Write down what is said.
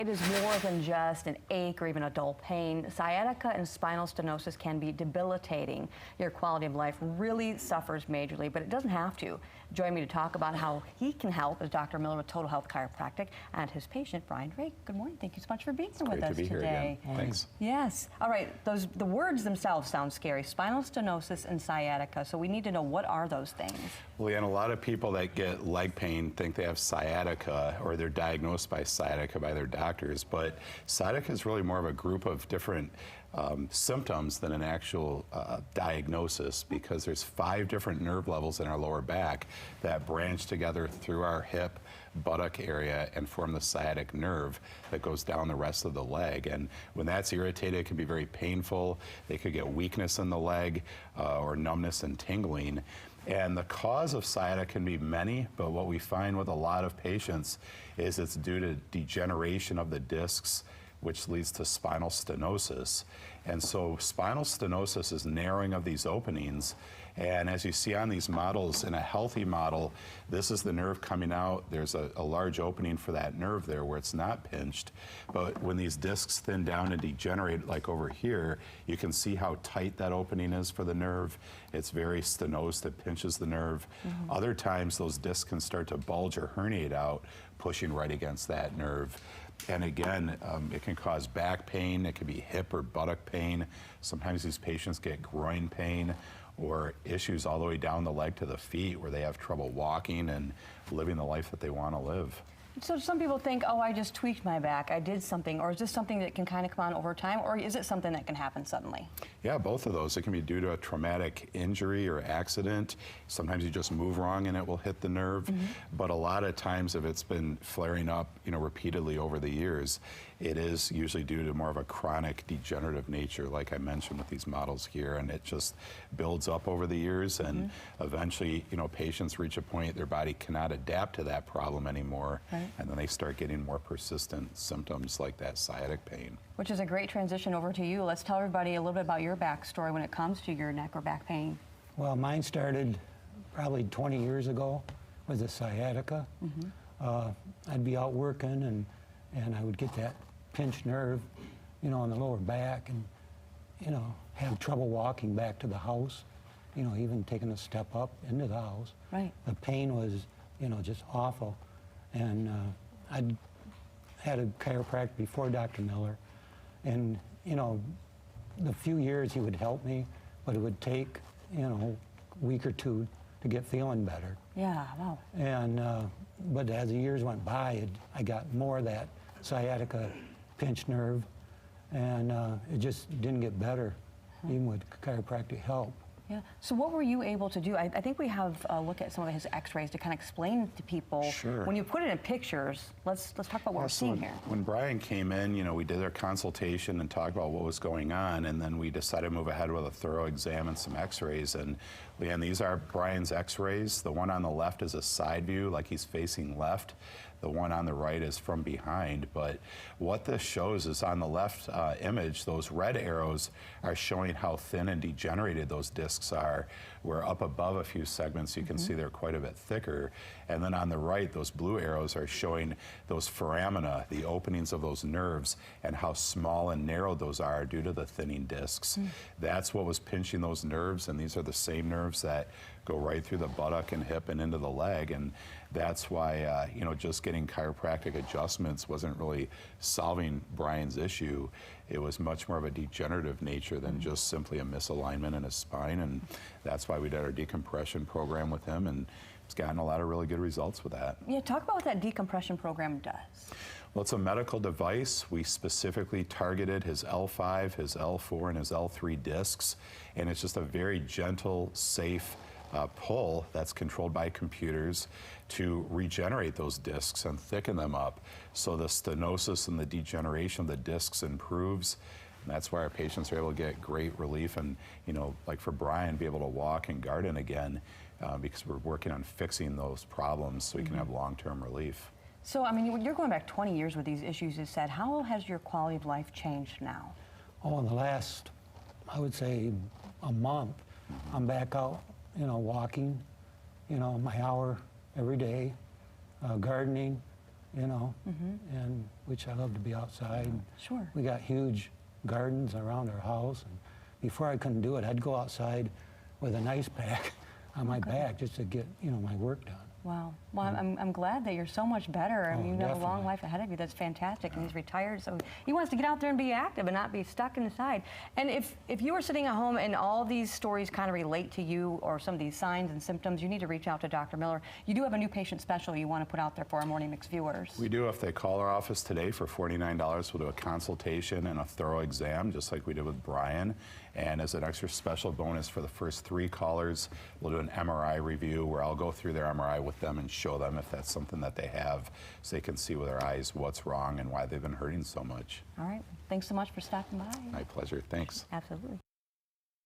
It is more than just an ache or even a dull pain. Sciatica and spinal stenosis can be debilitating. Your quality of life really suffers majorly, but it doesn't have to. Join me to talk about how he can help is Dr. Miller with Total Health Chiropractic and his patient, Brian Drake. Good morning. Thank you so much for being here with us today. Great to be here again. Thanks. Yes. All right. The words themselves sound scary. Spinal stenosis and sciatica. So we need to know, what are those things? Well, and a lot of people that get leg pain think they have sciatica, or they're diagnosed by sciatica by their doctors, but sciatica is really more of a group of different symptoms than an actual diagnosis, because there's 5 different nerve levels in our lower back that branch together through our hip, buttock area and form the sciatic nerve that goes down the rest of the leg. And when that's irritated, it can be very painful. They could get weakness in the leg or numbness and tingling. And the cause of sciatica can be many, but what we find with a lot of patients is it's due to degeneration of the discs, which leads to spinal stenosis. And so spinal stenosis is narrowing of these openings. And as you see on these models, in a healthy model, this is the nerve coming out. There's a large opening for that nerve there where it's not pinched. But when these discs thin down and degenerate, like over here, you can see how tight that opening is for the nerve. It's very stenosed, it pinches the nerve. Other times, those discs can start to bulge or herniate out, pushing right against that nerve. And again, it can cause back pain, it can be hip or buttock pain. Sometimes these patients get groin pain or issues all the way down the leg to the feet where they have trouble walking and living the life that they want to live. So some people think, oh, I just tweaked my back, I did something, or is this something that can kind of come on over time, or is it something that can happen suddenly? Yeah, both of those. It can be due to a traumatic injury or accident. Sometimes you just move wrong and it will hit the nerve. But a lot of times, if it's been flaring up, repeatedly over the years, it is usually due to more of a chronic degenerative nature, like I mentioned with these models here, and it just builds up over the years, and eventually, patients reach a point their body cannot adapt to that problem anymore, and then they start getting more persistent symptoms like that sciatic pain. Which is a great transition over to you. Let's tell everybody a little bit about your backstory when it comes to your neck or back pain. Well, mine started probably 20 years ago with a sciatica. I'd be out working and I would get that pinched nerve, in the lower back, and, have trouble walking back to the house, even taking a step up into the house. Right. The pain was, just awful. And I'd had a chiropractor before Dr. Miller, and, the few years he would help me, but it would take, a week or two to get feeling better. Yeah, wow. And, but as the years went by, I got more of that sciatica pinched nerve, and it just didn't get better, even with chiropractic help. Yeah. So what were you able to do? I think we have a look at some of his X-rays to kind of explain to people. Sure. When you put it in pictures, let's talk about what we're seeing here. When Brian came in, we did our consultation and talked about what was going on, and then we decided to move ahead with a thorough exam and some X-rays. And Leanne, these are Brian's X-rays. The one on the left is a side view, like he's facing left. The one on the right is from behind. But what this shows is on the left image, those red arrows are showing how thin and degenerated those discs are. We're up above a few segments, you can see they're quite a bit thicker. And then on the right, those blue arrows are showing those foramina, the openings of those nerves, and how small and narrow those are due to the thinning discs. That's what was pinching those nerves, and these are the same nerves that go right through the buttock and hip and into the leg. And that's why, just getting chiropractic adjustments wasn't really solving Brian's issue. It was much more of a degenerative nature than just simply a misalignment in his spine. And that's why we did our decompression program with him, and he's gotten a lot of really good results with that. Yeah, talk about what that decompression program does. Well, it's a medical device. We specifically targeted his L5, his L4, and his L3 discs. And it's just a very gentle, safe pull that's controlled by computers to regenerate those discs and thicken them up, so the stenosis and the degeneration of the discs improves. And that's why our patients are able to get great relief and, like for Brian, be able to walk and garden again, because we're working on fixing those problems so we can have long-term relief. So, you're going back 20 years with these issues, you said. How has your quality of life changed now? Oh, in the last, I would say, a month, I'm back out, walking, my hour every day, gardening, you know, and which I love to be outside. Sure. We got huge gardens around our house, and before I couldn't do it, I'd go outside with an ice pack on my back just to get, you know, my work done. Wow. Well, I'm glad that you're so much better. I mean, you have a long Definitely. life ahead of you. That's fantastic. And he's retired, so he wants to get out there and be active and not be stuck inside. And if you were sitting at home and all these stories kind of relate to you or some of these signs and symptoms, you need to reach out to Dr. Miller. You do have a new patient special you want to put out there for our Morning Mix viewers. We do. If they call our office today for $49, we'll do a consultation and a thorough exam, just like we did with Brian. And as an extra special bonus for the first 3 callers, we'll do an MRI review where I'll go through their MRI with them and show them if that's something that they have, so they can see with their eyes what's wrong and why they've been hurting so much. All right. Thanks so much for stopping by. My pleasure. Thanks. Absolutely.